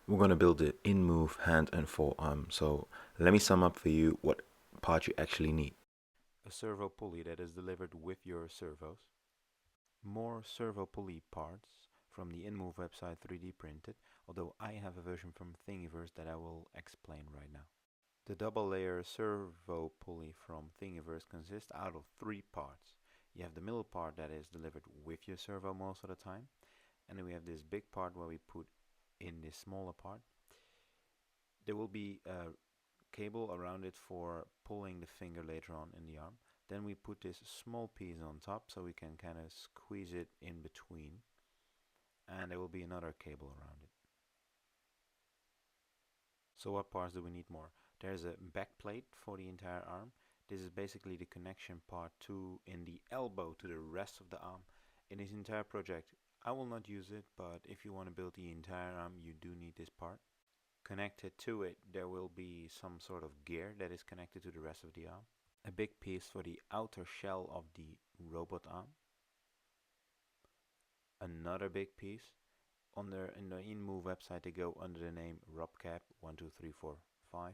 We're going to build the Inmoov hand and forearm. So let me sum up for you what part you actually need. A servo pulley that is delivered with your servos. More servo pulley parts from the Inmoov website 3D printed, although I have a version from Thingiverse that I will explain right now. The double layer servo pulley from Thingiverse consists out of 3 parts. You have the middle part that is delivered with your servo most of the time, and then we have this big part where we put in this smaller part. There will be a cable around it for pulling the finger later on in the arm. Then we put this small piece on top so we can kind of squeeze it in between, and there will be another cable around it. So what parts do we need more? There's a back plate for the entire arm. This is basically the connection part to in the elbow to the rest of the arm. In this entire project I will not use it, but if you want to build the entire arm you do need this part. Connected to it there will be some sort of gear that is connected to the rest of the arm. A big piece for the outer shell of the robot arm. Another big piece. In the Inmoov website they go under the name RobCap 1, 2, 3, 4, 5.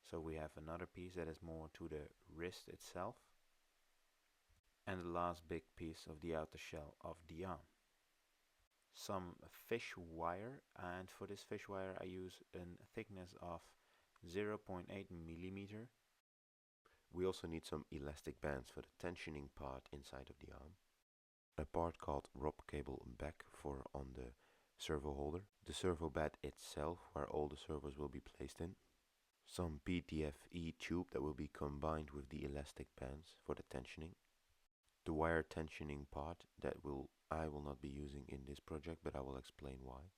So we have another piece that is more to the wrist itself. And the last big piece of the outer shell of the arm. Some fish wire, and for this fish wire I use a thickness of 0.8 millimeter. We also need some elastic bands for the tensioning part inside of the arm. A part called rob cable back for on the servo holder. The servo bed itself where all the servos will be placed in. Some PTFE tube that will be combined with the elastic bands for the tensioning. The wire tensioning part that I will not be using in this project, but I will explain why.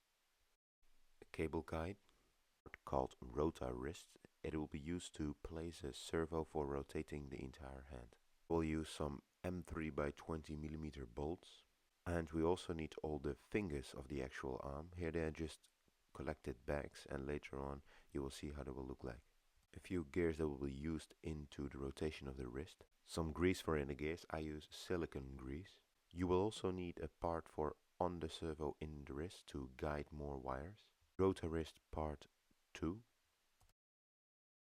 A cable guide called rota wrist. It will be used to place a servo for rotating the entire hand. We'll use some M3 by 20 millimeter bolts, and we also need all the fingers of the actual arm. Here they are just collected bags, and later on you will see how they will look like. A few gears that will be used into the rotation of the wrist. Some grease for inner gears. I use silicone grease. You will also need a part for on the servo in the wrist to guide more wires. Rota wrist part 2.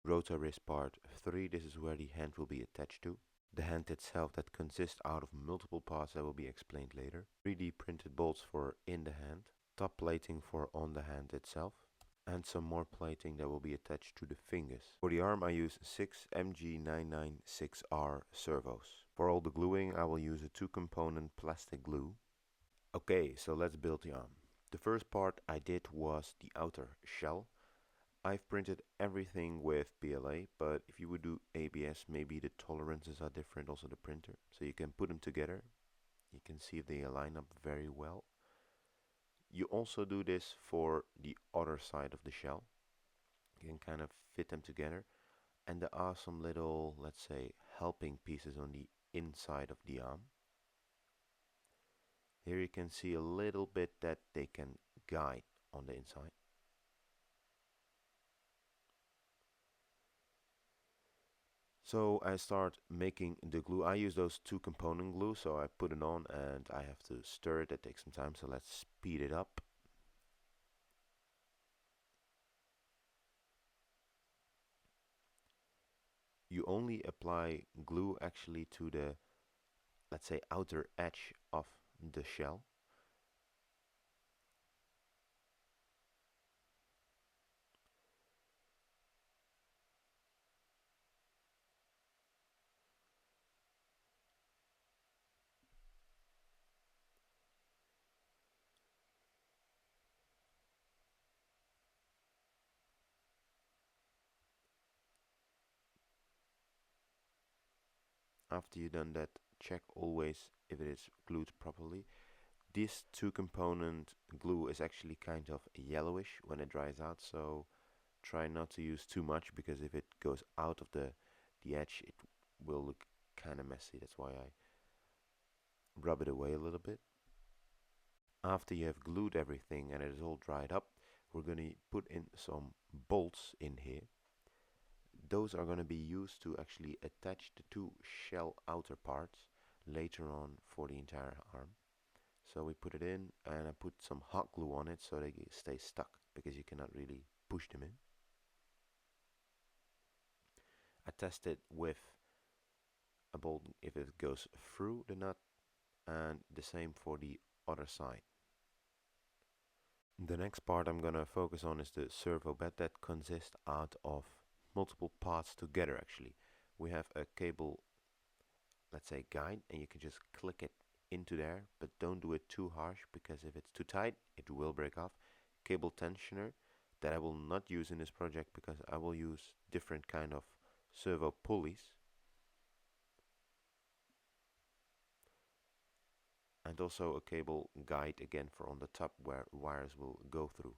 Rota wrist part 3. This is where the hand will be attached to. The hand itself that consists out of multiple parts that will be explained later. 3D printed bolts for in the hand. Top plating for on the hand itself. And some more plating that will be attached to the fingers. For the arm I use 6 MG996R servos. For all the gluing I will use a 2-component plastic glue. Okay, so let's build the arm. The first part I did was the outer shell. I've printed everything with PLA, but if you would do ABS maybe the tolerances are different, also the printer. So you can put them together. You can see if they align up very well. You also do this for the other side of the shell. You can kind of fit them together, and there are some little, let's say, helping pieces on the inside of the arm. Here you can see a little bit that they can guide on the inside. So I start making the glue. I use those 2-component glue, so I put it on and I have to stir it. That takes some time, so let's speed it up. You only apply glue actually to the, let's say, outer edge of the shell. After you've done that, check always if it is glued properly. This 2-component glue is actually kind of yellowish when it dries out, so try not to use too much, because if it goes out of the edge it will look kind of messy. That's why I rub it away a little bit. After you have glued everything and it is all dried up, we're going to put in some bolts in here. Those are going to be used to actually attach the 2 shell outer parts later on for the entire arm. So we put it in and I put some hot glue on it so they stay stuck. because you cannot really push them in. I test it with a bolt if it goes through the nut, and the same for the other side. The next part I'm gonna focus on is the servo bed that consists out of multiple parts together actually. We have a cable, let's say guide, and you can just click it into there, but don't do it too harsh because if it's too tight it will break off. Cable tensioner that I will not use in this project because I will use different kind of servo pulleys, and also a cable guide again for on the top where wires will go through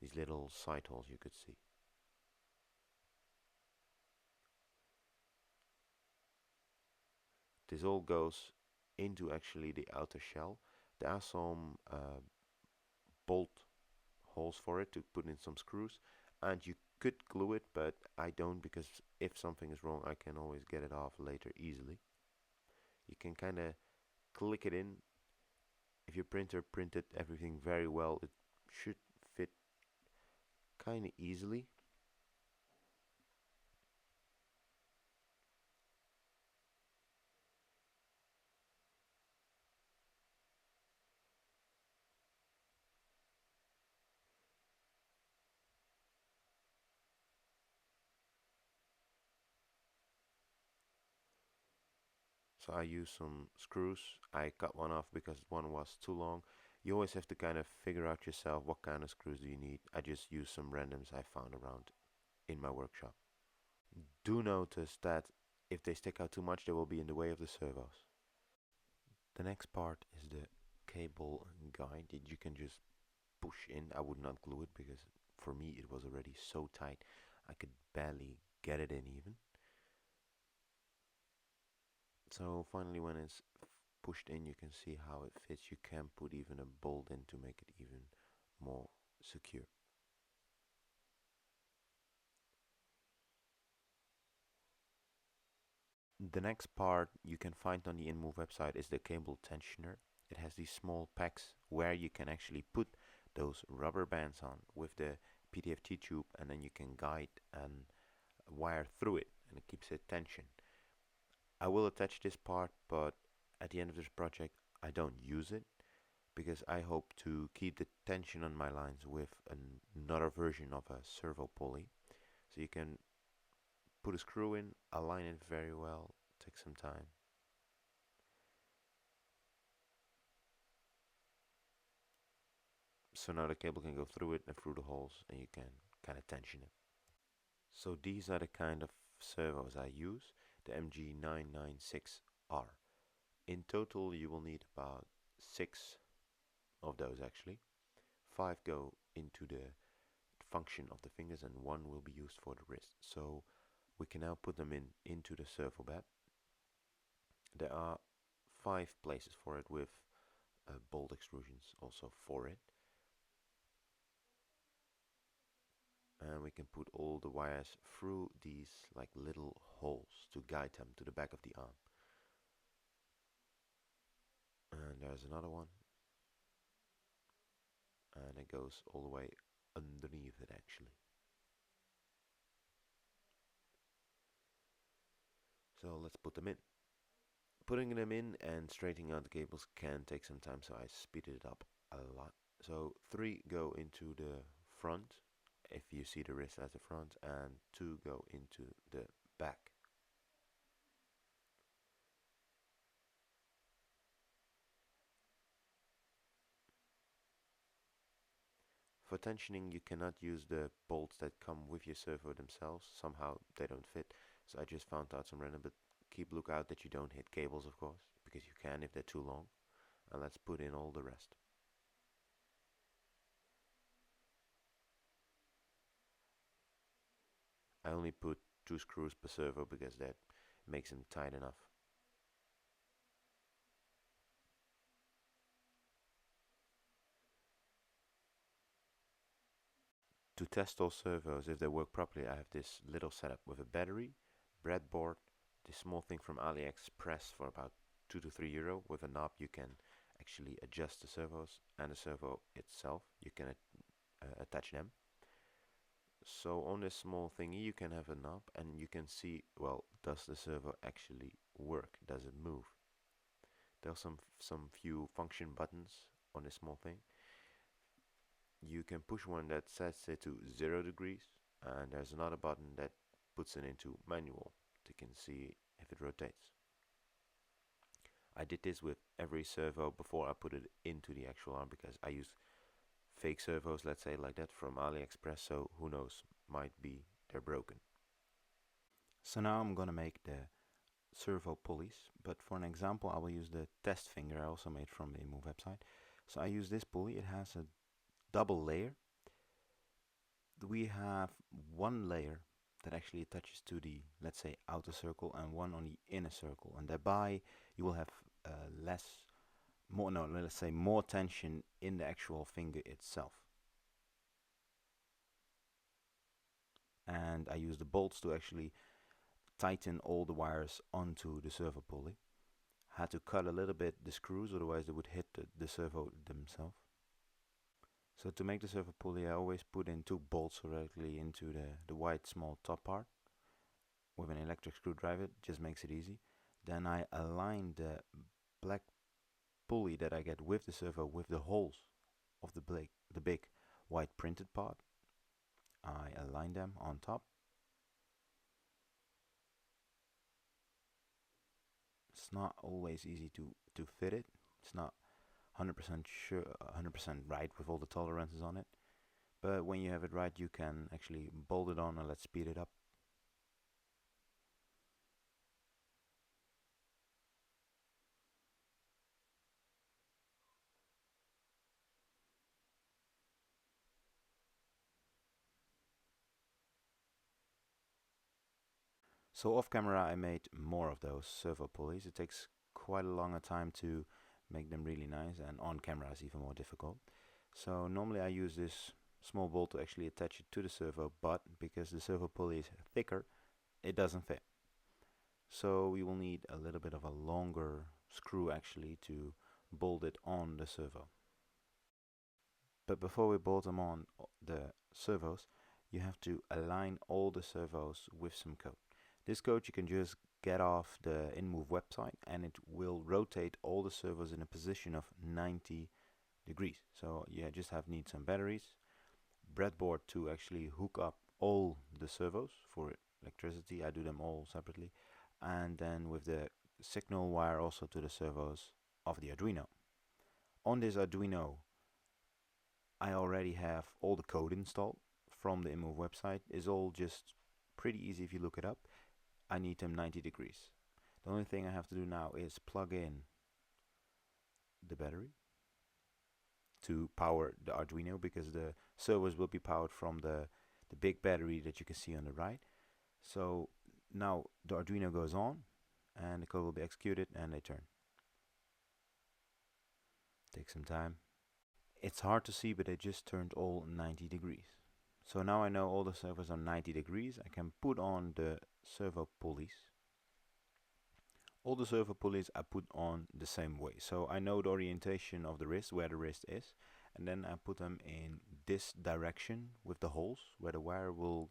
these little side holes you could see. This all goes into actually the outer shell. There are some bolt holes for it to put in some screws, and you could glue it, but I don't because if something is wrong I can always get it off later easily. You can kind of click it in. If your printer printed everything very well, it should fit kind of easily. So I use some screws. I cut one off because one was too long. You always have to kind of figure out yourself what kind of screws do you need. I just use some randoms I found around in my workshop. Do notice that if they stick out too much they will be in the way of the servos. The next part is the cable guide that you can just push in. I would not glue it because for me it was already so tight I could barely get it in even. So finally when it's pushed in you can see how it fits. You can put even a bolt in to make it even more secure. The next part you can find on the Inmoov website is the cable tensioner. It has these small packs where you can actually put those rubber bands on with the PTFT tube, and then you can guide and wire through it and it keeps it tension. I will attach this part, but at the end of this project I don't use it because I hope to keep the tension on my lines with another version of a servo pulley. So you can put a screw in, align it very well, take some time. So now the cable can go through it and through the holes and you can kind of tension it. So these are the kind of servos I use, the MG996R. In total you will need about 6 of those actually. 5 go into the function of the fingers and 1 will be used for the wrist. So we can now put them into the servo bed. There are 5 places for it with bolt extrusions also for it. And we can put all the wires through these like little holes to guide them to the back of the arm. And there's another one. And it goes all the way underneath it actually. So let's put them in. Putting them in and straightening out the cables can take some time, so I speeded it up a lot. So 3 go into the front, if you see the wrist as the front, and 2 go into the back. For tensioning you cannot use the bolts that come with your servo themselves, somehow they don't fit, so I just found out some random, but keep look out that you don't hit cables of course, because you can if they're too long. And let's put in all the rest. I only put 2 screws per servo because that makes them tight enough. To test all servos if they work properly, I have this little setup with a battery, breadboard, this small thing from AliExpress for about 2 to 3 euro. With a knob you can actually adjust the servos and the servo itself. You can attach them. So on this small thingy you can have a knob and you can see, well, does the servo actually work? Does it move? There's some few function buttons on this small thing. You can push one that sets it to 0 degrees, and there's another button that puts it into manual. You can see if it rotates. I did this with every servo before I put it into the actual arm, because I use fake servos, let's say like that, from AliExpress, so who knows, might be they're broken. So now I'm gonna make the servo pulleys, but for an example I will use the test finger I also made from the Inmoov website. So I use this pulley. It has a double layer. We have one layer that actually attaches to the, let's say, outer circle, and one on the inner circle, and thereby you will have let's say more tension in the actual finger itself. And I use the bolts to actually tighten all the wires onto the servo pulley. Had to cut a little bit the screws, otherwise they would hit the servo themselves. So to make the servo pulley, I always put in 2 bolts directly into the white small top part with an electric screwdriver. Just makes it easy. Then I align the black pulley that I get with the servo with the holes of the big white printed part. I align them on top. It's not always easy to fit it. It's not 100% sure, 100% right with all the tolerances on it. But when you have it right, you can actually bolt it on, and let's speed it up. So off camera I made more of those servo pulleys. It takes quite a long time to make them really nice, and on camera is even more difficult. So normally I use this small bolt to actually attach it to the servo, but because the servo pulley is thicker, it doesn't fit. So we will need a little bit of a longer screw actually to bolt it on the servo. But before we bolt them on the servos, you have to align all the servos with some code. This code you can just get off the Inmoov website, and it will rotate all the servos in a position of 90 degrees. So you just need some batteries, breadboard to actually hook up all the servos for electricity. I do them all separately, and then with the signal wire also to the servos of the Arduino. On this Arduino I already have all the code installed from the Inmoov website. It's all just pretty easy if you look it up. I need them 90 degrees. The only thing I have to do now is plug in the battery to power the Arduino, because the servos will be powered from the big battery that you can see on the right. So now the Arduino goes on and the code will be executed and they turn. Take some time. It's hard to see, but they just turned all 90 degrees. So now I know all the servos are 90 degrees. I can put on the servo pulleys. All the servo pulleys I put on the same way. So I know the orientation of the wrist, where the wrist is, and then I put them in this direction with the holes where the wire will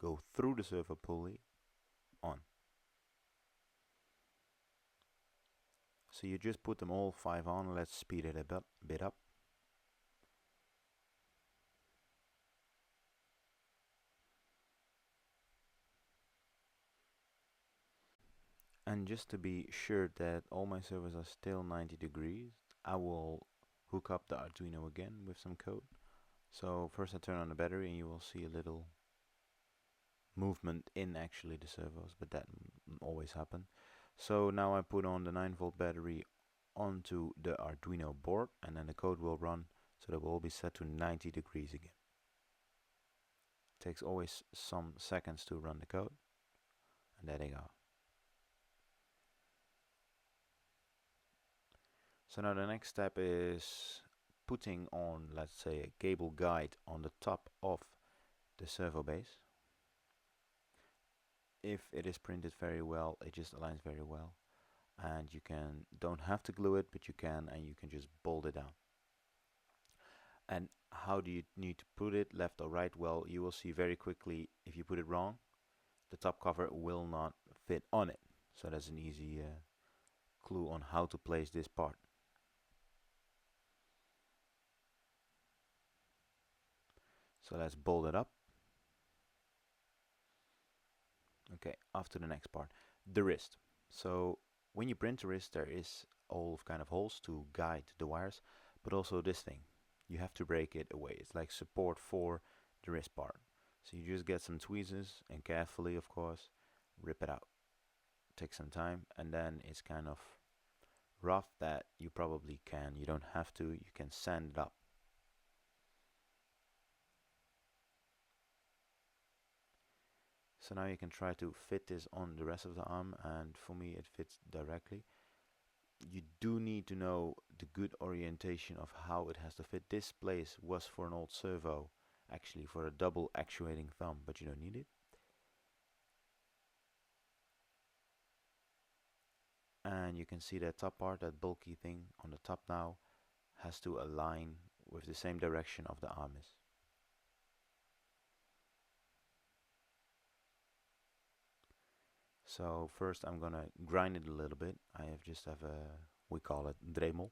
go through the servo pulley on. So you just put them all 5 on. Let's speed it a bit up. And just to be sure that all my servos are still 90 degrees, I will hook up the Arduino again with some code. So first I turn on the battery and you will see a little movement in actually the servos, but that always happen. So now I put on the 9-volt battery onto the Arduino board, and then the code will run, so that will all be set to 90 degrees again. It takes always some seconds to run the code, and there they go. So now the next step is putting on, let's say, a cable guide on the top of the servo base. If it is printed very well, it just aligns very well, and you don't have to glue it, but you can, and you can just bolt it down. And how do you need to put it, left or right? Well, you will see very quickly if you put it wrong, the top cover will not fit on it. So that's an easy clue on how to place this part. So let's bolt it up. Okay, off to the next part. The wrist. So when you print the wrist, there is all kind of holes to guide the wires, but also this thing. You have to break it away. It's like support for the wrist part. So you just get some tweezers and carefully, of course, rip it out. Take some time, and then it's kind of rough that you probably can. You don't have to. You can sand it up. So now you can try to fit this on the rest of the arm, and for me it fits directly. You do need to know the good orientation of how it has to fit. This place was for an old servo, actually for a double actuating thumb, but you don't need it. And you can see that top part, that bulky thing on the top now, has to align with the same direction of the arm is. So first I'm gonna grind it a little bit. I just have a, we call it Dremel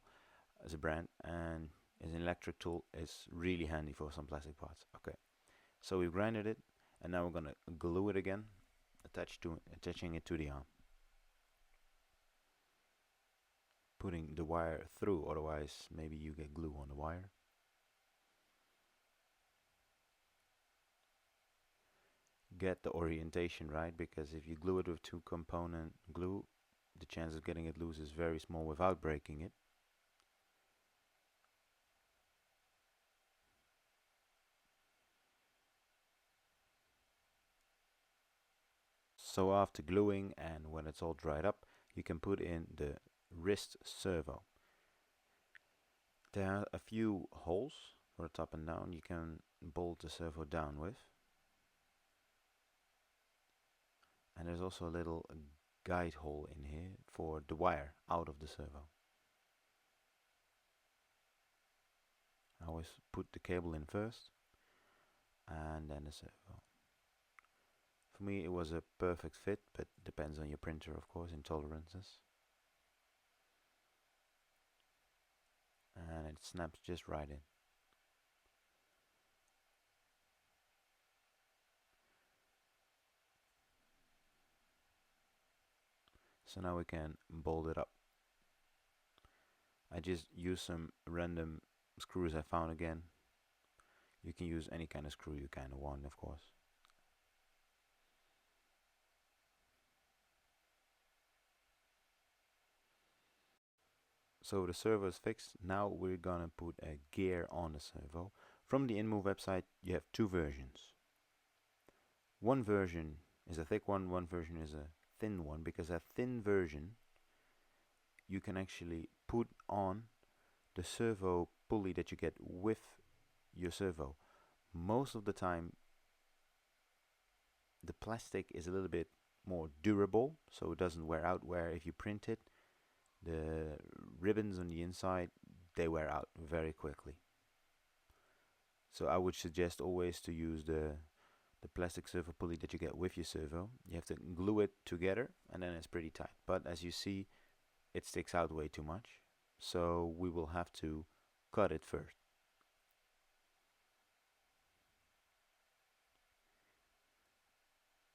as a brand, and as an electric tool is really handy for some plastic parts. Okay, so we grinded it, and now we're gonna glue it again, attaching it to the arm. Putting the wire through, otherwise maybe you get glue on the wire. Get the orientation right, because if you glue it with two component glue, the chance of getting it loose is very small without breaking it. So after gluing and when it's all dried up, you can put in the wrist servo. There are a few holes for the top and down you can bolt the servo down with. And there's also a little guide hole in here for the wire out of the servo. I always put the cable in first and then the servo. For me it was a perfect fit, but depends on your printer, of course, in tolerances. And it snaps just right in. So now we can bolt it up. I just use some random screws I found again. You can use any kind of screw you kind of want, of course. So the servo is fixed. Now we're gonna put a gear on the servo. From the Inmoov website you have two versions. One version is a thick one version is a thin one, because that thin version you can actually put on the servo pulley that you get with your servo. Most of the time the plastic is a little bit more durable, so it doesn't wear out, where if you print it, the ribbons on the inside, they wear out very quickly. So I would suggest always to use the plastic servo pulley that you get with your servo. You have to glue it together and then it's pretty tight. But as you see, it sticks out way too much. So we will have to cut it first.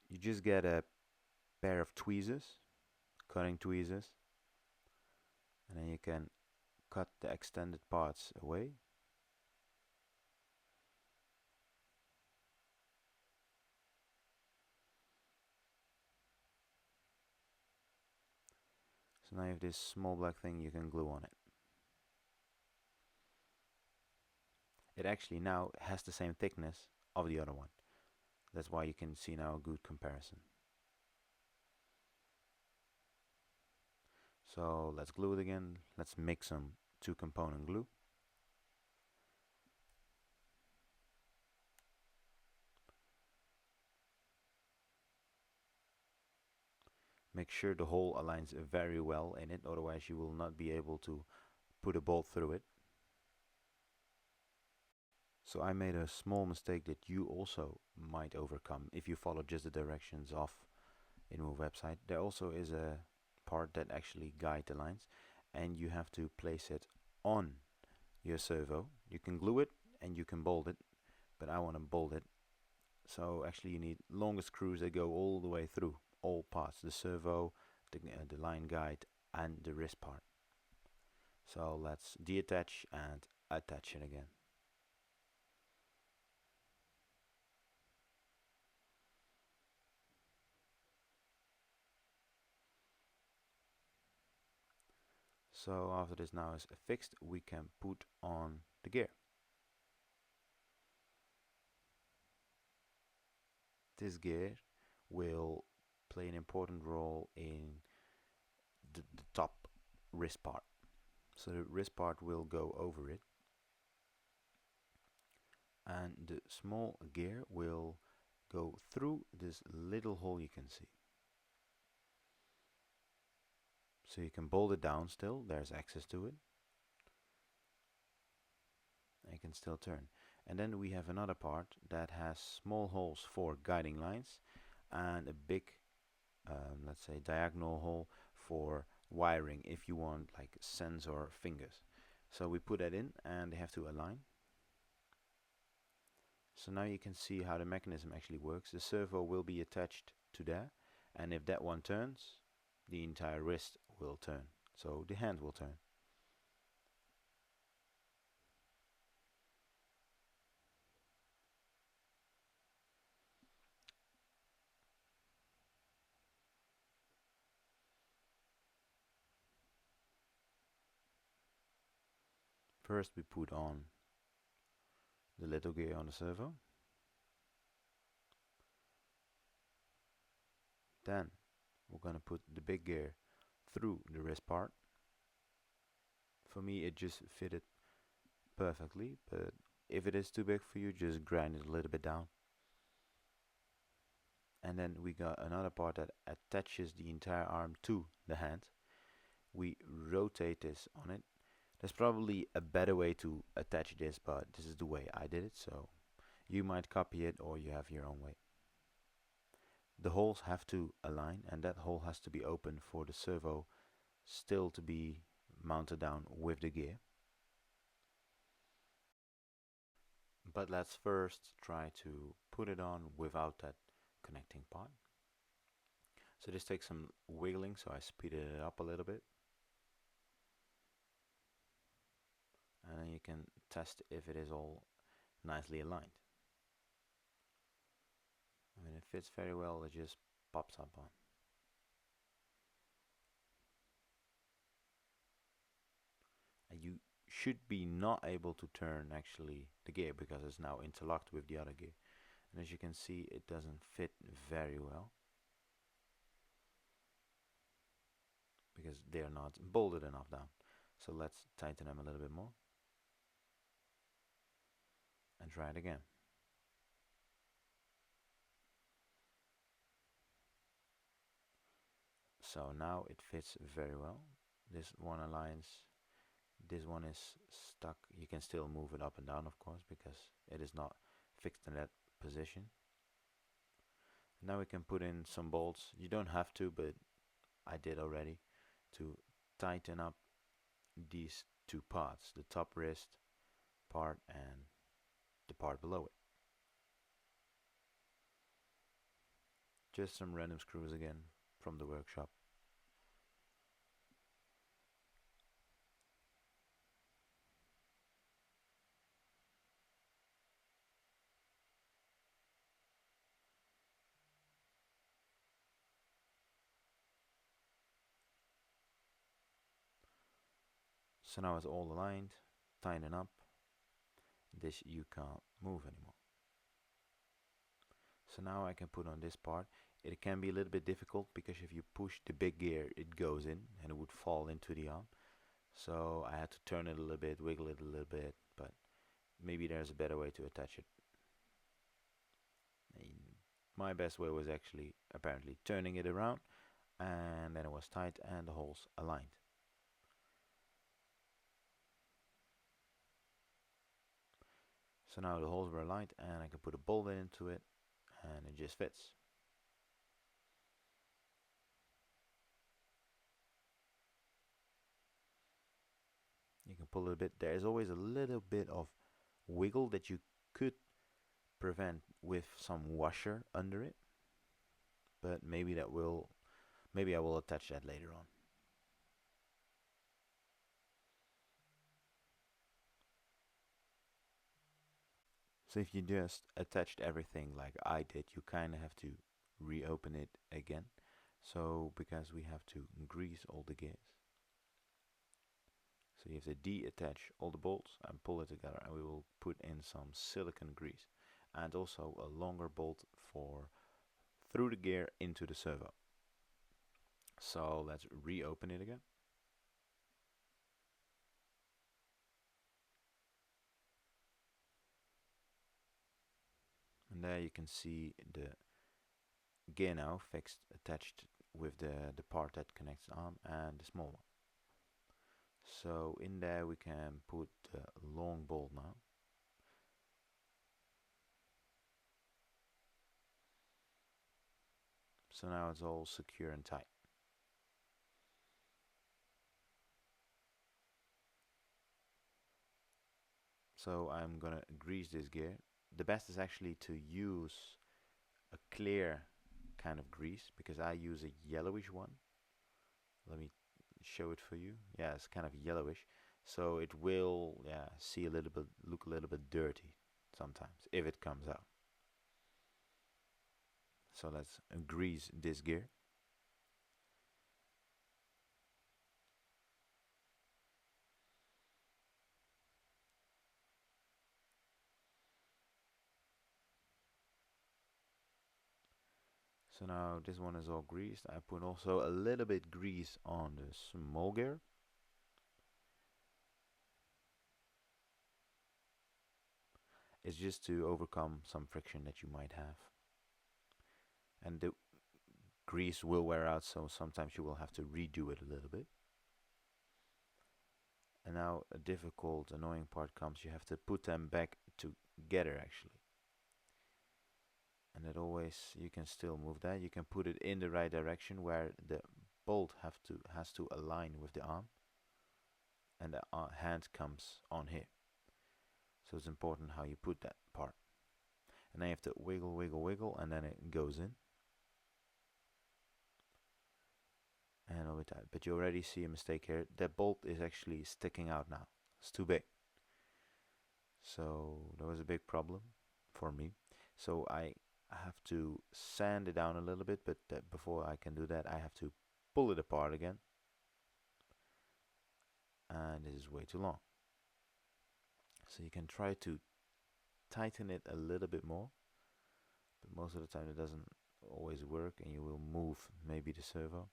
You just get a pair of tweezers, cutting tweezers, and then you can cut the extended parts away. So now you have this small black thing you can glue on it. It actually now has the same thickness of the other one. That's why you can see now a good comparison. So let's glue it again. Let's mix some two component glue. Make sure the hole aligns very well in it, otherwise you will not be able to put a bolt through it. So I made a small mistake that you also might overcome if you follow just the directions of Inmoov website. There also is a part that actually guide the lines, and you have to place it on your servo. You can glue it and you can bolt it, but I want to bolt it. So actually you need longer screws that go all the way through all parts, the servo, the line guide, and the wrist part. So let's detach and attach it again. So after this now is fixed, we can put on the gear. This gear will play an important role in the top wrist part. So the wrist part will go over it, and the small gear will go through this little hole you can see. So you can bolt it down still, there's access to it. And you can still turn. And then we have another part that has small holes for guiding lines and a big, let's say, diagonal hole for wiring if you want like sensor fingers. So we put that in and they have to align. So now you can see how the mechanism actually works. The servo will be attached to there, and if that one turns, the entire wrist will turn. So the hand will turn. First we put on the little gear on the servo. Then we're gonna put the big gear through the wrist part. For me it just fitted perfectly, but if it is too big for you, just grind it a little bit down. And then we got another part that attaches the entire arm to the hand. We rotate this on it. There's probably a better way to attach this, but this is the way I did it, so you might copy it or you have your own way. The holes have to align, and that hole has to be open for the servo still to be mounted down with the gear. But let's first try to put it on without that connecting part. So this takes some wiggling, so I speeded it up a little bit. And then you can test if it is all nicely aligned. When it fits very well, it just pops up on. And you should be not able to turn actually the gear because it's now interlocked with the other gear. And as you can see, it doesn't fit very well because they're not bolted enough down. So let's tighten them a little bit more and try it again. So now it fits very well. This one aligns, this one is stuck. You can still move it up and down, of course, because it is not fixed in that position. Now we can put in some bolts. You don't have to, but I did already, to tighten up these two parts, the top wrist part and the part below it. Just some random screws again from the workshop. So now it's all aligned, tighten up. This you can't move anymore. So now I can put on this part. It can be a little bit difficult because if you push the big gear, it goes in and it would fall into the arm. So I had to turn it a little bit, wiggle it a little bit, but maybe there's a better way to attach it. And my best way was actually apparently turning it around, and then it was tight and the holes aligned. So now the holes were aligned and I can put a bolt into it and it just fits. You can pull it a bit. There is always a little bit of wiggle that you could prevent with some washer under it, but maybe I will attach that later on. So if you just attached everything like I did, you kind of have to reopen it again. So because we have to grease all the gears. So you have to detach all the bolts and pull it together, and we will put in some silicone grease and also a longer bolt for through the gear into the servo. So let's reopen it again. And there you can see the gear now fixed, attached with the part that connects the arm and the small one. So in there we can put the long bolt now. So now it's all secure and tight. So I'm gonna grease this gear. The best is actually to use a clear kind of grease because I use a yellowish one. Let me show it for you. Yeah, it's kind of yellowish, so it will look a little bit dirty sometimes if it comes out. So let's grease this gear. So now this one is all greased. I put also a little bit grease on the small gear. It's just to overcome some friction that you might have. And the grease will wear out, so sometimes you will have to redo it a little bit. And now a difficult, annoying part comes. You have to put them back together actually. And it always, you can still move that. You can put it in the right direction where the bolt has to align with the arm. And the hand comes on here. So it's important how you put that part. And then you have to wiggle, wiggle, wiggle, and then it goes in. And over time. But you already see a mistake here. That bolt is actually sticking out now. It's too big. So that was a big problem for me. So I have to sand it down a little bit, but before I can do that, I have to pull it apart again. And this is way too long. So you can try to tighten it a little bit more, but most of the time it doesn't always work, and you will move maybe the servo.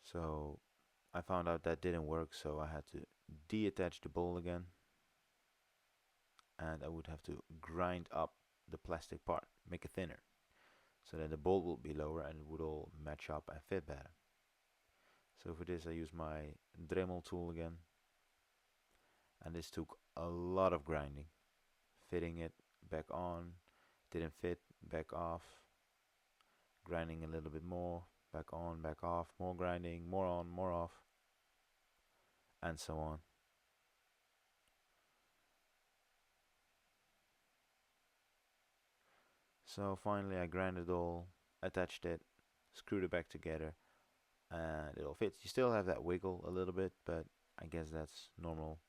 So I found out that didn't work, so I had to detach the bolt again, and I would have to grind up the plastic part, make it thinner, so that the bolt will be lower and it would all match up and fit better. So for this I use my Dremel tool again, and this took a lot of grinding, fitting it back on, didn't fit, back off, grinding a little bit more, back on, back off, more grinding, more on, more off, and so on. So finally I grinded it all, attached it, screwed it back together, and it all fits. You still have that wiggle a little bit, but I guess that's normal.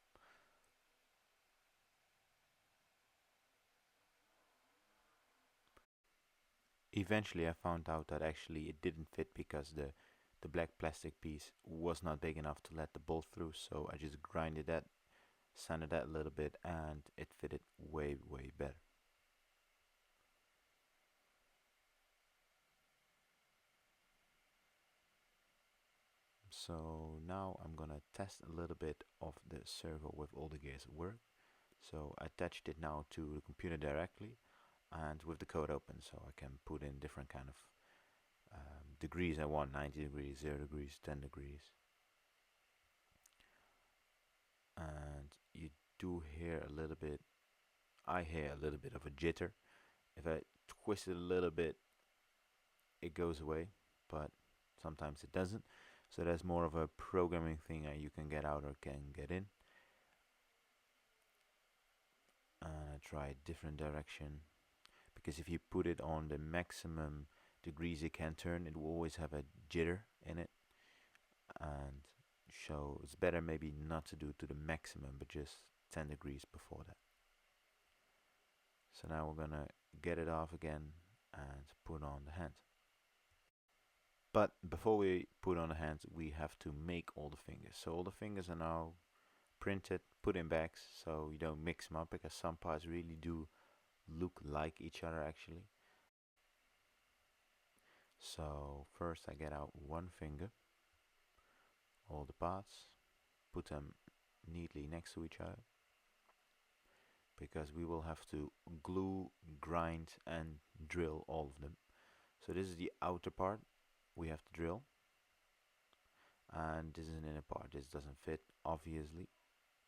Eventually I found out that actually it didn't fit because the black plastic piece was not big enough to let the bolt through, so I just grinded that, sanded that a little bit, and it fitted way better. So now I'm gonna test a little bit of the servo with all the gears work. So I attached it now to the computer directly and with the code open, so I can put in different kind of degrees I want, 90 degrees, 0 degrees, 10 degrees. and you do hear a little bit, I hear a little bit of a jitter. If I twist it a little bit, it goes away, but sometimes it doesn't. So that's more of a programming thing that you can get out or can get in. And I try a different direction, because if you put it on the maximum degrees it can turn, it will always have a jitter in it. And so it's better maybe not to do it to the maximum, but just 10 degrees before that. So now we're gonna get it off again and put on the hand. But before we put on the hands, we have to make all the fingers. So all the fingers are now printed, put in bags, so you don't mix them up, because some parts really do look like each other actually. So first I get out one finger, all the parts, put them neatly next to each other, because we will have to glue, grind and drill all of them. So this is the outer part we have to drill, and this is an inner part. This doesn't fit obviously,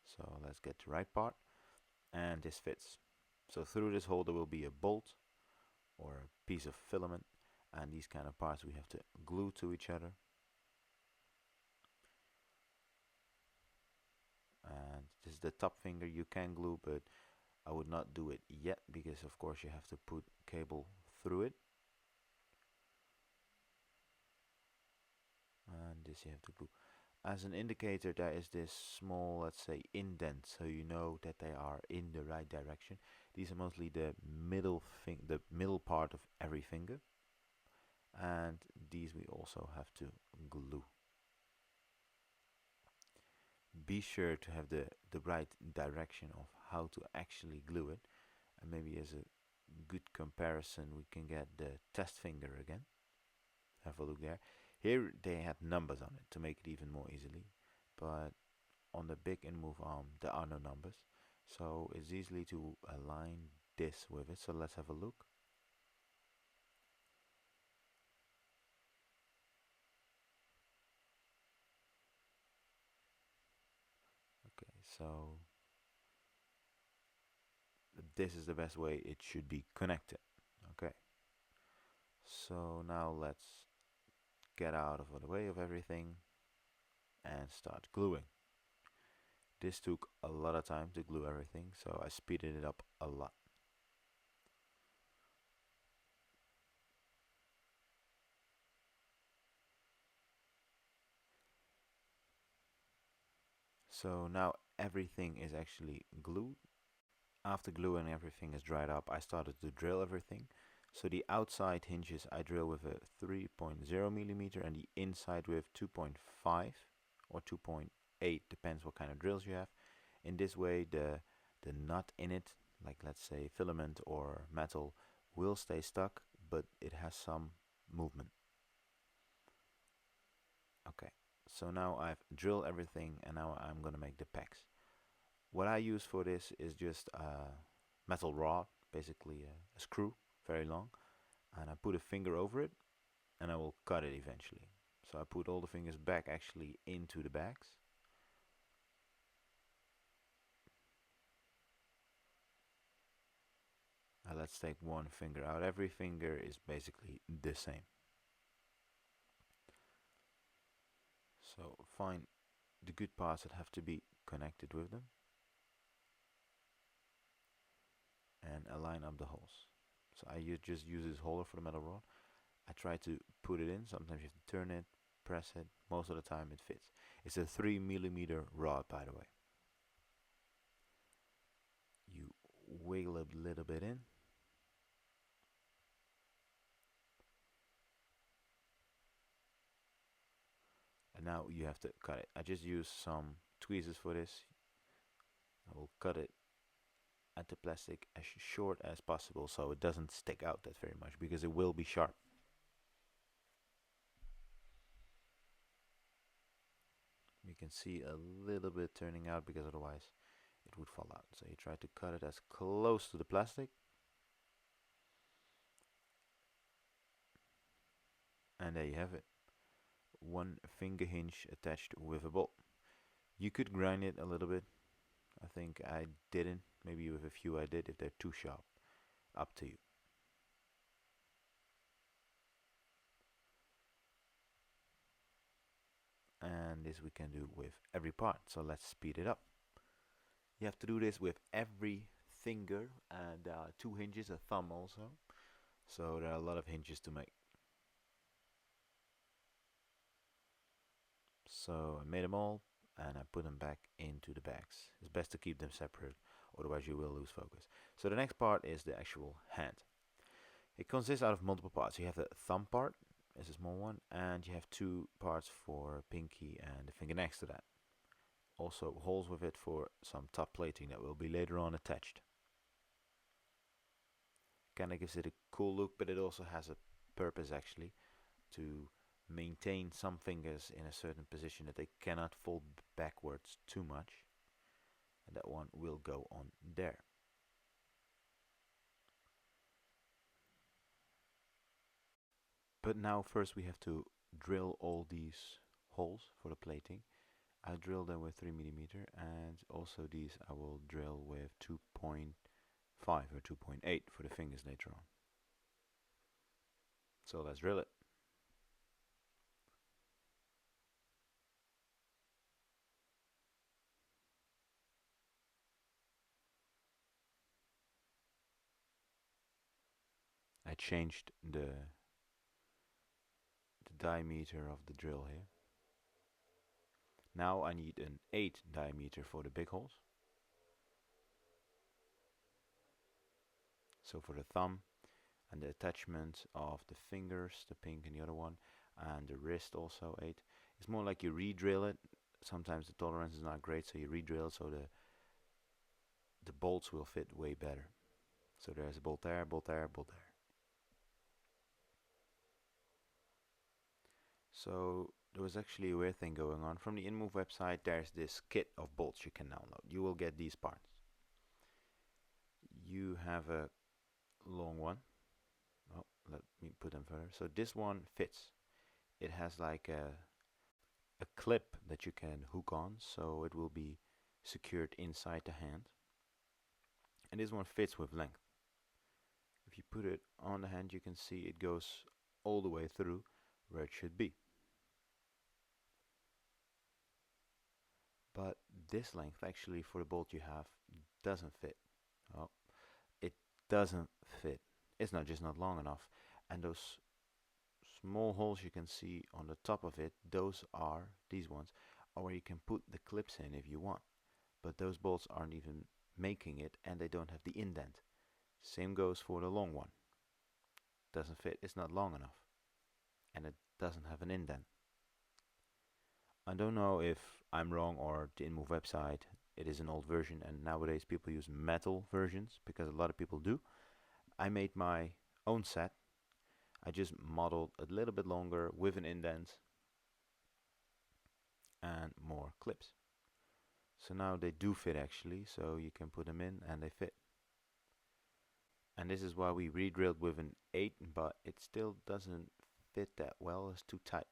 so let's get the right part, and this fits. So through this hole there will be a bolt or a piece of filament, and these kind of parts we have to glue to each other. And this is the top finger. You can glue, but I would not do it yet, because of course you have to put cable through it, and this you have to glue. As an indicator, there is this small, let's say, indent, so you know that they are in the right direction. These are mostly the middle part of every finger, and these we also have to glue. Be sure to have the right direction of how to actually glue it, and maybe as a good comparison we can get the test finger again. Have a look there. Here they had numbers on it to make it even more easily, but on the big Inmoov arm there are no numbers, so it's easily to align this with it. So let's have a look. Okay, so this is the best way it should be connected. Okay, so now let's get out of the way of everything and start gluing. This took a lot of time to glue everything, so I speeded it up a lot. So now everything is actually glued. After gluing everything is dried up, I started to drill everything. So the outside hinges I drill with a 3.0 millimeter, and the inside with 2.5 or 2.8, depends what kind of drills you have. In this way the nut in it, like let's say filament or metal, will stay stuck, but it has some movement. Okay, so now I've drilled everything, and now I'm gonna make the pegs. What I use for this is just a metal rod, basically a screw, very long, and I put a finger over it, and I will cut it eventually. So I put all the fingers back actually into the bags. Let's take one finger out. Every finger is basically the same. So find the good parts that have to be connected with them, and align up the holes. So I just use this holder for the metal rod. I try to put it in. Sometimes you have to turn it, press it. Most of the time it fits. It's a 3 millimeter rod, by the way. You wiggle it a little bit in. And now you have to cut it. I just use some tweezers for this. I will cut it at the plastic as short as possible, so it doesn't stick out that very much, because it will be sharp. You can see a little bit turning out, because otherwise it would fall out. So you try to cut it as close to the plastic, and there you have it. One finger hinge attached with a bolt. You could grind it a little bit, I think I didn't. Maybe with a few I did if they're too sharp. Up to you. And this we can do with every part. So let's speed it up. You have to do this with every finger, and 2 hinges, a thumb also. So there are a lot of hinges to make. So I made them all and I put them back into the bags. It's best to keep them separate, otherwise you will lose focus. So the next part is the actual hand. It consists out of multiple parts. You have the thumb part, it's a small one, and you have two parts for pinky and the finger next to that. Also holes with it for some top plating that will be later on attached. Kinda gives it a cool look, but it also has a purpose actually, to maintain some fingers in a certain position that they cannot fold backwards too much, and that one will go on there. But now first we have to drill all these holes for the plating. I drill them with 3mm, and also these I will drill with 2.5 or 2.8 for the fingers later on. So let's drill it. I changed the diameter of the drill here. Now I need an 8 diameter for the big holes. So for the thumb and the attachment of the fingers, the pink and the other one, and the wrist also 8. It's more like you re-drill it. Sometimes the tolerance is not great, so you re-drill so the bolts will fit way better. So there's a bolt there, bolt there, bolt there. So there was actually a weird thing going on. From the Inmoov website, there's this kit of bolts you can download. You will get these parts. You have a long one. Oh, let me put them further. So this one fits. It has like a clip that you can hook on, so it will be secured inside the hand. And this one fits with length. If you put it on the hand, you can see it goes all the way through where it should be. But this length actually for the bolt you have doesn't fit. Oh, it doesn't fit. It's not just not long enough. And those small holes you can see on the top of it, those are, these ones, are where you can put the clips in if you want. But those bolts aren't even making it, and they don't have the indent. Same goes for the long one. Doesn't fit, it's not long enough. And it doesn't have an indent. I don't know if I'm wrong or the Inmoov website, it is an old version and nowadays people use metal versions because a lot of people do. I made my own set. I just modeled a little bit longer with an indent and more clips. So now they do fit actually, so you can put them in and they fit. And this is why we re-drilled with an 8, but it still doesn't fit that well, it's too tight.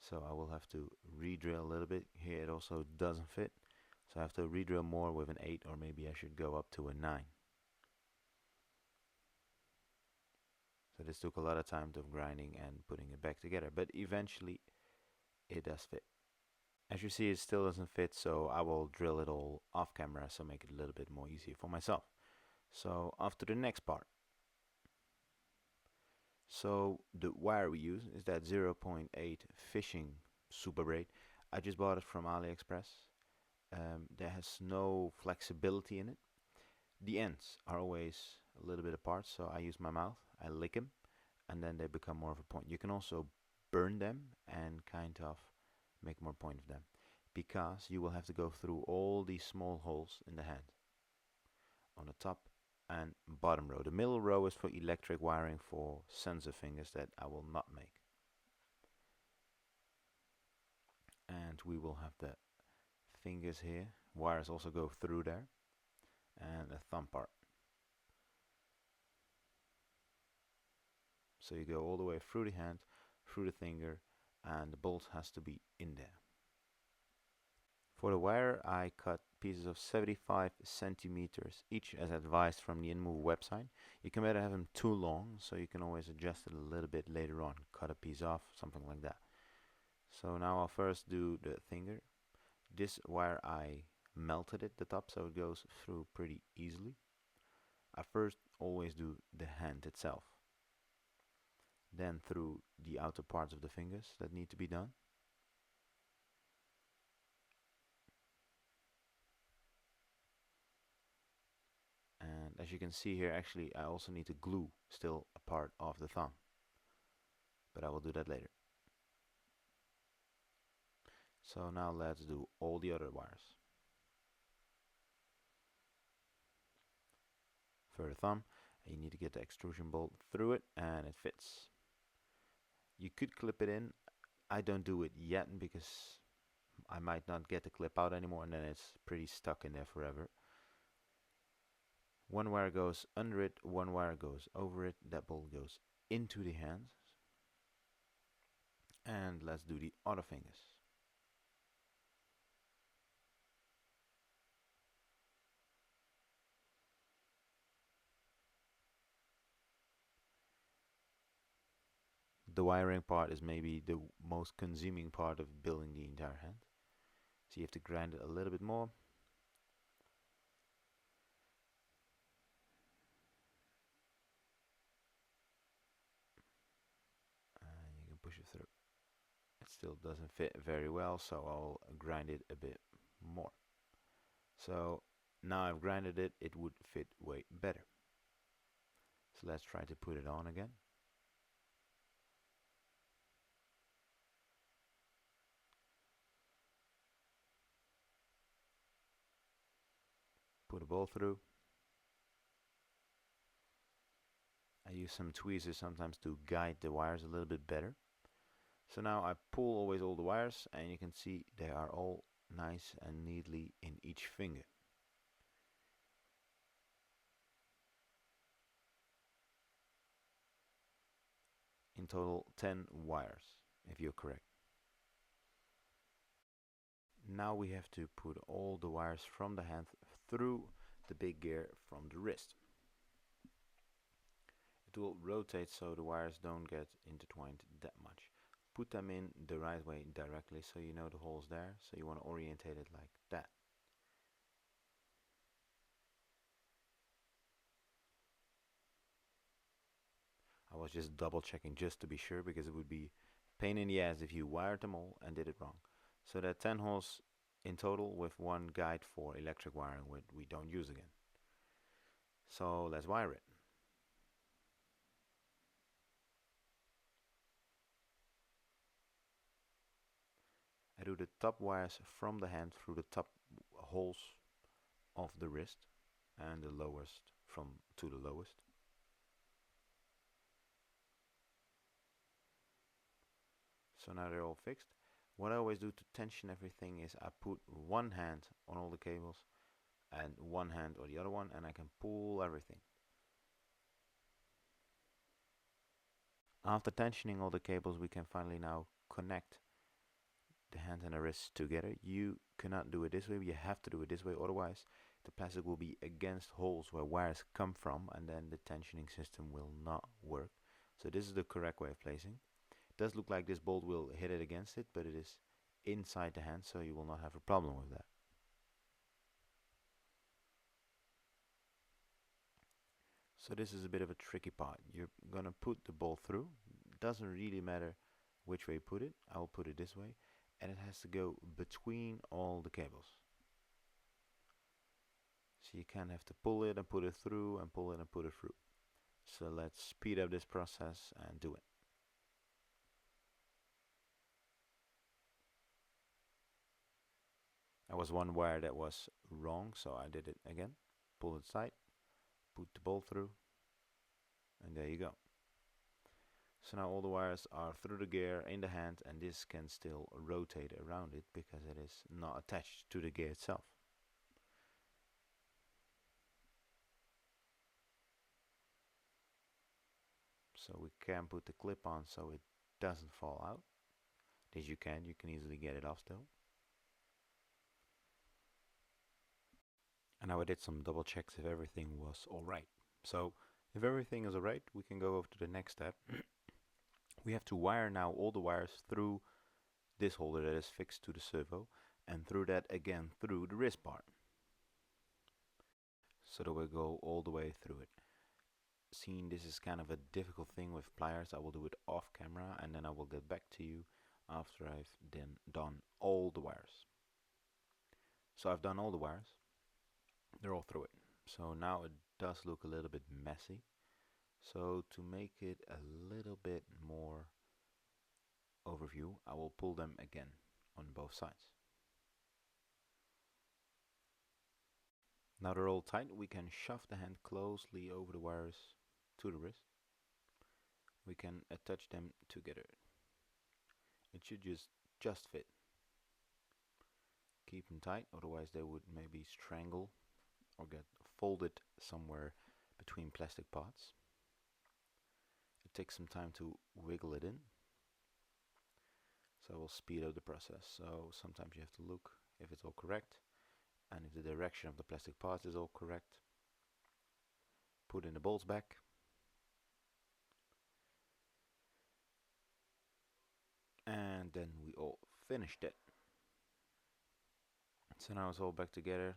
So I will have to re-drill a little bit. Here it also doesn't fit, so I have to re-drill more with an 8, or maybe I should go up to a 9. So this took a lot of time of grinding and putting it back together, but eventually it does fit. As you see, it still doesn't fit, so I will drill it all off camera, so make it a little bit more easier for myself. So after the next part. So the wire we use is that 0.8 fishing super braid. I just bought it from AliExpress. There has no flexibility in it. The ends are always a little bit apart, so I use my mouth, I lick them, and then they become more of a point. You can also burn them and kind of make more point of them, because you will have to go through all these small holes in the hand on the top and bottom row. The middle row is for electric wiring for sensor fingers that I will not make. And we will have the fingers here. Wires also go through there. And a thumb part. So you go all the way through the hand, through the finger, and the bolt has to be in there. For the wire, I cut pieces of 75 centimeters each as advised from the Inmoov website. You can better have them too long, so you can always adjust it a little bit later on. Cut a piece off, something like that. So now I'll first do the finger. This wire I melted it, the top, so it goes through pretty easily. I first always do the hand itself. Then through the outer parts of the fingers that need to be done. And as you can see here, actually I also need to glue still a part of the thumb. But I will do that later. So now let's do all the other wires. For the thumb, you need to get the extrusion bolt through it, and it fits. You could clip it in. I don't do it yet because I might not get the clip out anymore, and then it's pretty stuck in there forever. One wire goes under it, one wire goes over it. That bolt goes into the hands. And let's do the other fingers. The wiring part is maybe the most consuming part of building the entire hand. So you have to grind it a little bit more. And you can push it through. It still doesn't fit very well, so I'll grind it a bit more. So now I've grinded it, it would fit way better. So let's try to put it on again. Put a bolt through. I use some tweezers sometimes to guide the wires a little bit better. So now I pull always all the wires, and you can see they are all nice and neatly in each finger. In total 10 wires, if you're correct. Now we have to put all the wires from the hand through the big gear from the wrist. It will rotate so the wires don't get intertwined that much. Put them in the right way directly so you know the hole's there, so you want to orientate it like that. I was just double checking just to be sure, because it would be pain in the ass if you wired them all and did it wrong. So there are 10 holes in total with one guide for electric wiring, which we don't use again. So let's wire it. I do the top wires from the hand through the top holes of the wrist, and the lowest from to the lowest. So now they're all fixed. What I always do to tension everything is I put one hand on all the cables and one hand on the other one, and I can pull everything. After tensioning all the cables, we can finally now connect the hand and the wrist together. You cannot do it this way, you have to do it this way, otherwise the plastic will be against holes where wires come from, and then the tensioning system will not work. So this is the correct way of placing. It does look like this bolt will hit it against it, but it is inside the hand, so you will not have a problem with that. So this is a bit of a tricky part. You're gonna put the bolt through. It doesn't really matter which way you put it. I will put it this way, and it has to go between all the cables. So you kind of have to pull it and put it through, and pull it and put it through. So let's speed up this process and do it. There was one wire that was wrong, so I did it again. Pull it tight, put the bolt through, and there you go. So now all the wires are through the gear in the hand, and this can still rotate around it because it is not attached to the gear itself. So we can put the clip on so it doesn't fall out. This you can easily get it off still. And now I did some double checks if everything was alright. So if everything is alright, we can go over to the next step. We have to wire now all the wires through this holder that is fixed to the servo, and through that again through the wrist bar, so that we go all the way through it. Seeing this is kind of a difficult thing with pliers, I will do it off camera and then I will get back to you after I've then done all the wires. So I've done all the wires, they're all through it. So now it does look a little bit messy. So to make it a little bit more overview, I will pull them again on both sides. Now they're all tight, we can shove the hand closely over the wires to the wrist. We can attach them together. It should just fit. Keep them tight, otherwise they would maybe strangle or get folded somewhere between plastic parts. It takes some time to wiggle it in, so I will speed up the process. So sometimes you have to look if it's all correct, and if the direction of the plastic parts is all correct. Put in the bolts back. And then we all finished it. So now it's all back together,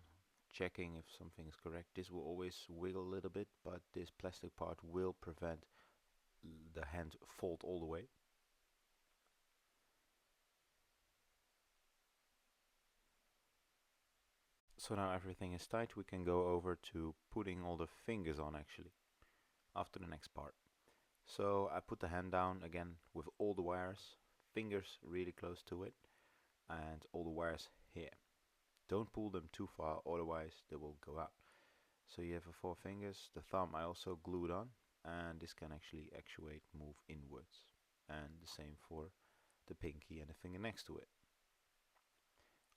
checking if something is correct. This will always wiggle a little bit, but this plastic part will prevent the hand fold all the way. So now everything is tight, we can go over to putting all the fingers on actually, after the next part. So I put the hand down again with all the wires, fingers really close to it, and all the wires here. Don't pull them too far, otherwise they will go out. So you have 4 fingers, the thumb I also glued on, and this can actually actuate, move inwards. And the same for the pinky and the finger next to it.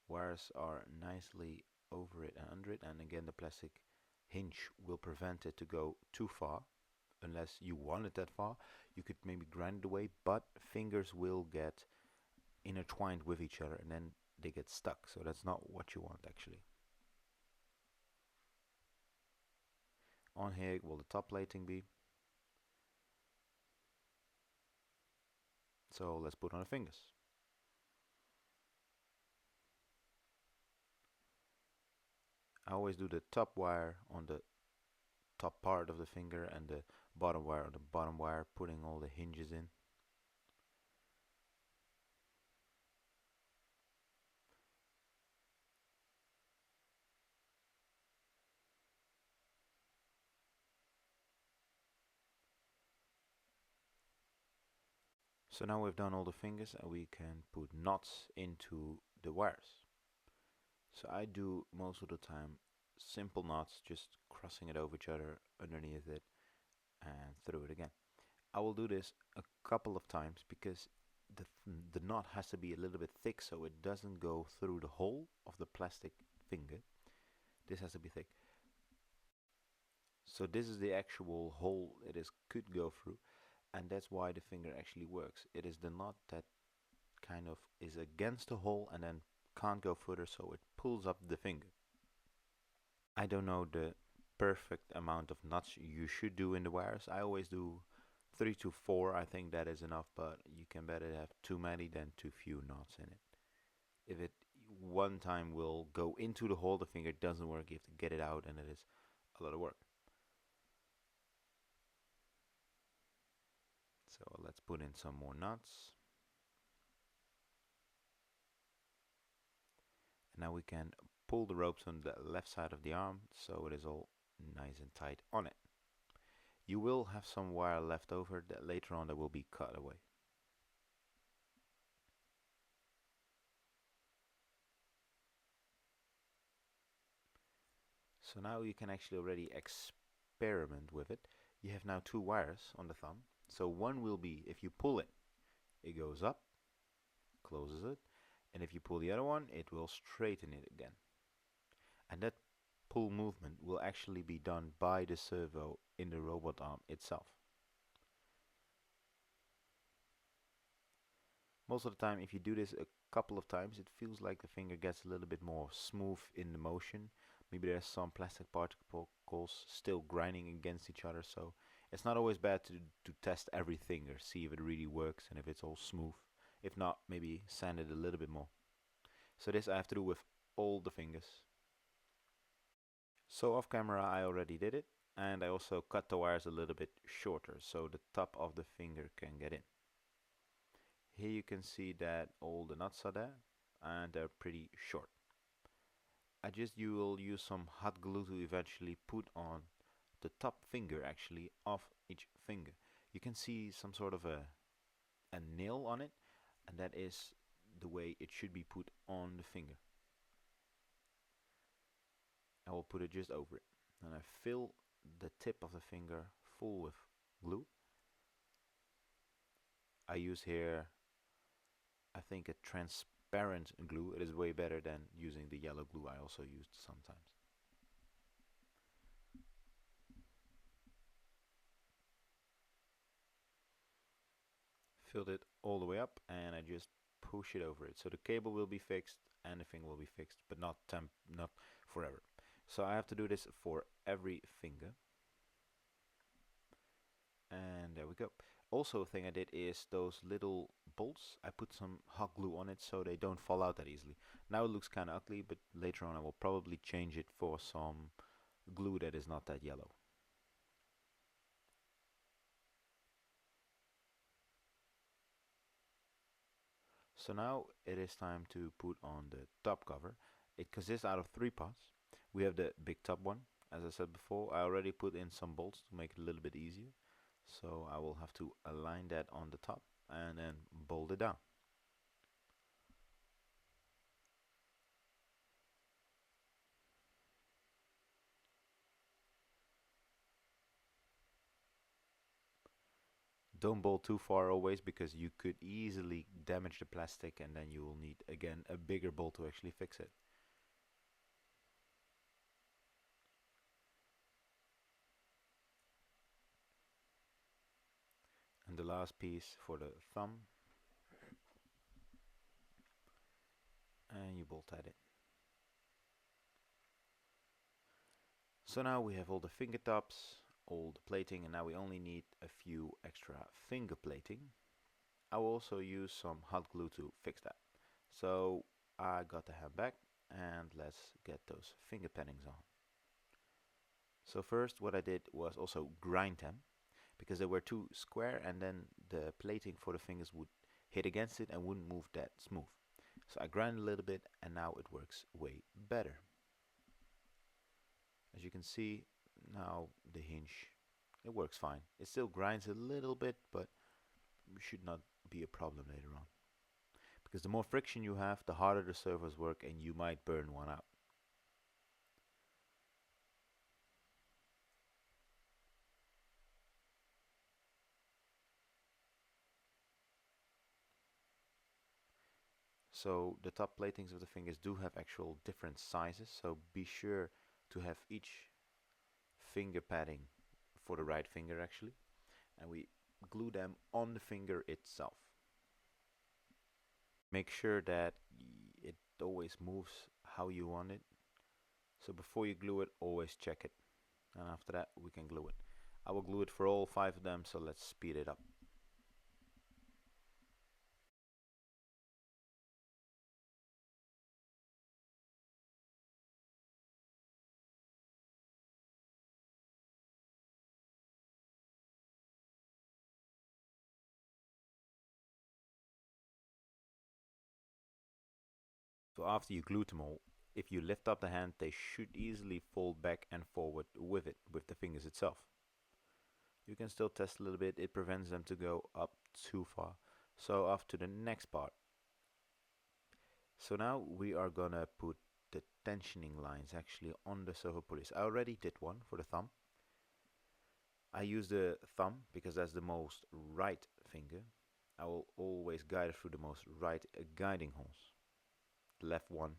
Wires are nicely over it and under it, and again the plastic hinge will prevent it to go too far. Unless you want it that far, you could maybe grind it away, but fingers will get intertwined with each other and then they get stuck, so that's not what you want actually. On here will the top plating be. So let's put on the fingers. I always do the top wire on the top part of the finger and the bottom wire on the bottom wire, putting all the hinges in. So now we've done all the fingers and we can put knots into the wires. So I do most of the time simple knots, just crossing it over each other, underneath it, and through it again. I will do this a couple of times because the knot has to be a little bit thick so it doesn't go through the hole of the plastic finger. This has to be thick. So this is the actual hole it could go through, and that's why the finger actually works. It is the knot that kind of is against the hole and then can't go further, so it pulls up the finger. I don't know the perfect amount of knots you should do in the wires. I always do 3 to 4. I think that is enough, but you can better have too many than too few knots in it. If it one time will go into the hole, the finger doesn't work, you have to get it out, and it is a lot of work. So let's put in some more knots. And now we can pull the ropes on the left side of the arm so it is all nice and tight on it. You will have some wire left over that later on that will be cut away. So now you can actually already experiment with it. You have now 2 wires on the thumb. So one will be, if you pull it, it goes up, closes it, and if you pull the other one, it will straighten it again. And that pull movement will actually be done by the servo in the robot arm itself. Most of the time, if you do this a couple of times, it feels like the finger gets a little bit more smooth in the motion. maybe there's some plastic particles still grinding against each other, so it's not always bad to test every finger, see if it really works and if it's all smooth. If not, maybe sand it a little bit more. So this I have to do with all the fingers. So off camera I already did it, and I also cut the wires a little bit shorter so the top of the finger can get in. Here you can see that all the nuts are there and they're pretty short. You will use some hot glue to eventually put on the top finger actually of each finger. You can see some sort of a nail on it, and that is the way it should be put on the finger. I will put it just over it, and I fill the tip of the finger full with glue. I use here, I think, a transparent glue. It is way better than using the yellow glue I also used sometimes. Filled it all the way up, and I just push it over it. So the cable will be fixed and the finger will be fixed, but not forever. So I have to do this for every finger. And there we go. Also, a thing I did is those little bolts, I put some hot glue on it so they don't fall out that easily. Now it looks kind of ugly, but later on I will probably change it for some glue that is not that yellow. So now it is time to put on the top cover. It consists out of 3 parts. We have the big top one. As I said before, I already put in some bolts to make it a little bit easier. So I will have to align that on the top and then bolt it down. Don't bolt too far always, because you could easily damage the plastic and then you will need again a bigger bolt to actually fix it. And the last piece for the thumb, and you bolt at it. So now we have all the finger tops, all the plating, and now we only need a few extra finger plating. I will also use some hot glue to fix that. So I got the hand back, and let's get those finger paddings on. So first what I did was also grind them, because they were too square and then the plating for the fingers would hit against it and wouldn't move that smooth. So I grind a little bit and now it works way better. As you can see, now the hinge, it works fine. It still grinds a little bit, but should not be a problem later on. Because the more friction you have, the harder the servos work and you might burn one out. So the top platings of the fingers do have actual different sizes, so be sure to have each finger padding for the right finger actually, and we glue them on the finger itself. Make sure that it always moves how you want it, so before you glue it always check it, and after that we can glue it. I will glue it for all 5 of them, so let's speed it up. So after you glue them all, if you lift up the hand, they should easily fold back and forward with it, with the fingers itself. You can still test a little bit, it prevents them to go up too far. So off to the next part. So now we are gonna put the tensioning lines actually on the servo pulleys. I already did one for the thumb. I use the thumb because that's the most right finger. I will always guide it through the most right guiding holes. The left one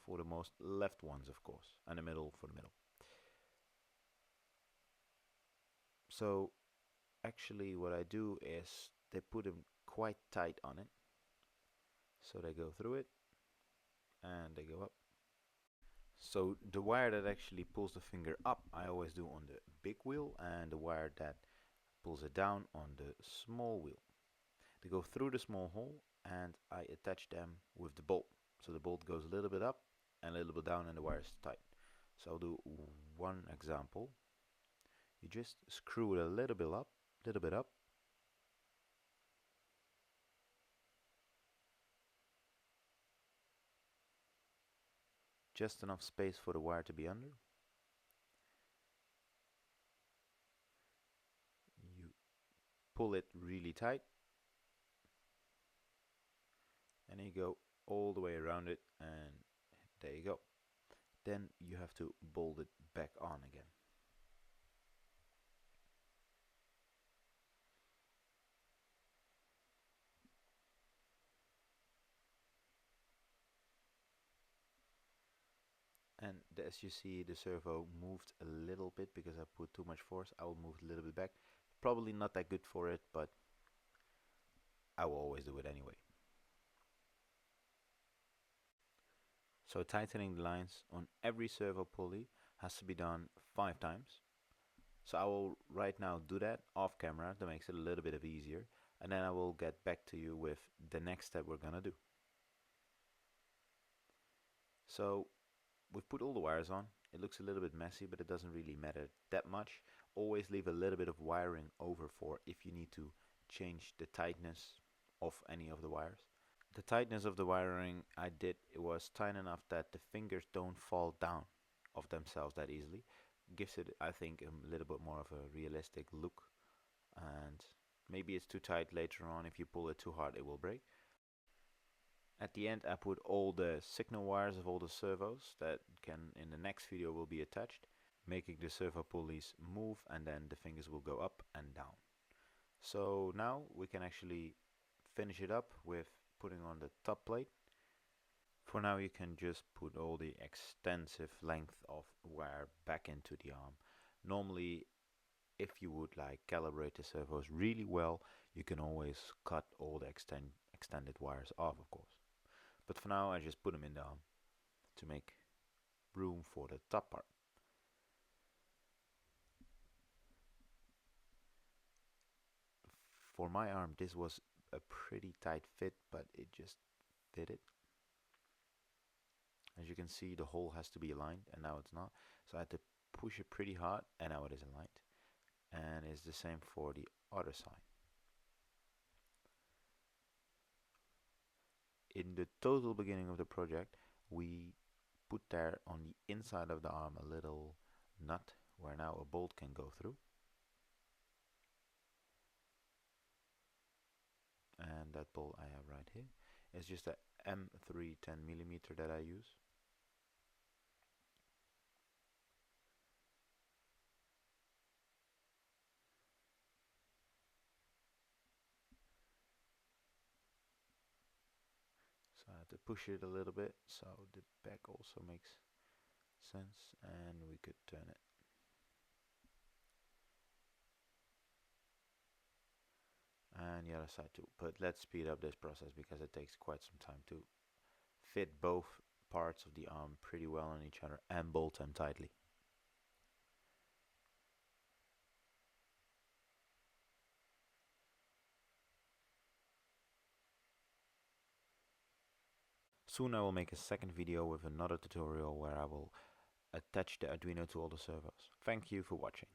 for the most left ones, of course, and the middle for the middle. So actually what I do is they put them quite tight on it, so they go through it and they go up. So the wire that actually pulls the finger up, I always do on the big wheel, and the wire that pulls it down on the small wheel. They go through the small hole, and I attach them with the bolt. So the bolt goes a little bit up and a little bit down, and the wire is tight. So I'll do one example. You just screw it a little bit up, just enough space for the wire to be under. You pull it really tight, and you go all the way around it, and there you go. Then you have to bolt it back on again. And as you see, the servo moved a little bit because I put too much force. I will move a little bit back. Probably not that good for it, but I will always do it anyway. So tightening the lines on every servo pulley has to be done 5 times. So I will right now do that off camera. That makes it a little bit of easier. And then I will get back to you with the next step we're gonna do. So we've put all the wires on. It looks a little bit messy, but it doesn't really matter that much. Always leave a little bit of wiring over for if you need to change the tightness of any of the wires. The tightness of the wiring I did, it was tight enough that the fingers don't fall down of themselves that easily. Gives it, I think, a little bit more of a realistic look. And maybe it's too tight later on. If you pull it too hard, it will break. At the end, I put all the signal wires of all the servos that can in the next video will be attached, making the servo pulleys move, and then the fingers will go up and down. So now we can actually finish it up with putting on the top plate. For now, you can just put all the extensive length of wire back into the arm. Normally, if you would like calibrate the servos really well, you can always cut all the extended wires off, of course. But for now, I just put them in the arm to make room for the top part. For my arm, this was a pretty tight fit, but it just did it. As you can see, the hole has to be aligned, and now it's not. So I had to push it pretty hard, and now it is aligned. And it's the same for the other side. In the total beginning of the project, we put there on the inside of the arm a little nut where now a bolt can go through. And that bolt I have right here. It's just a M3 10mm that I use. So I have to push it a little bit so the back also makes sense, and we could turn it. And the other side too. But let's speed up this process because it takes quite some time to fit both parts of the arm pretty well on each other and bolt them tightly. Soon I will make a second video with another tutorial where I will attach the Arduino to all the servos. Thank you for watching.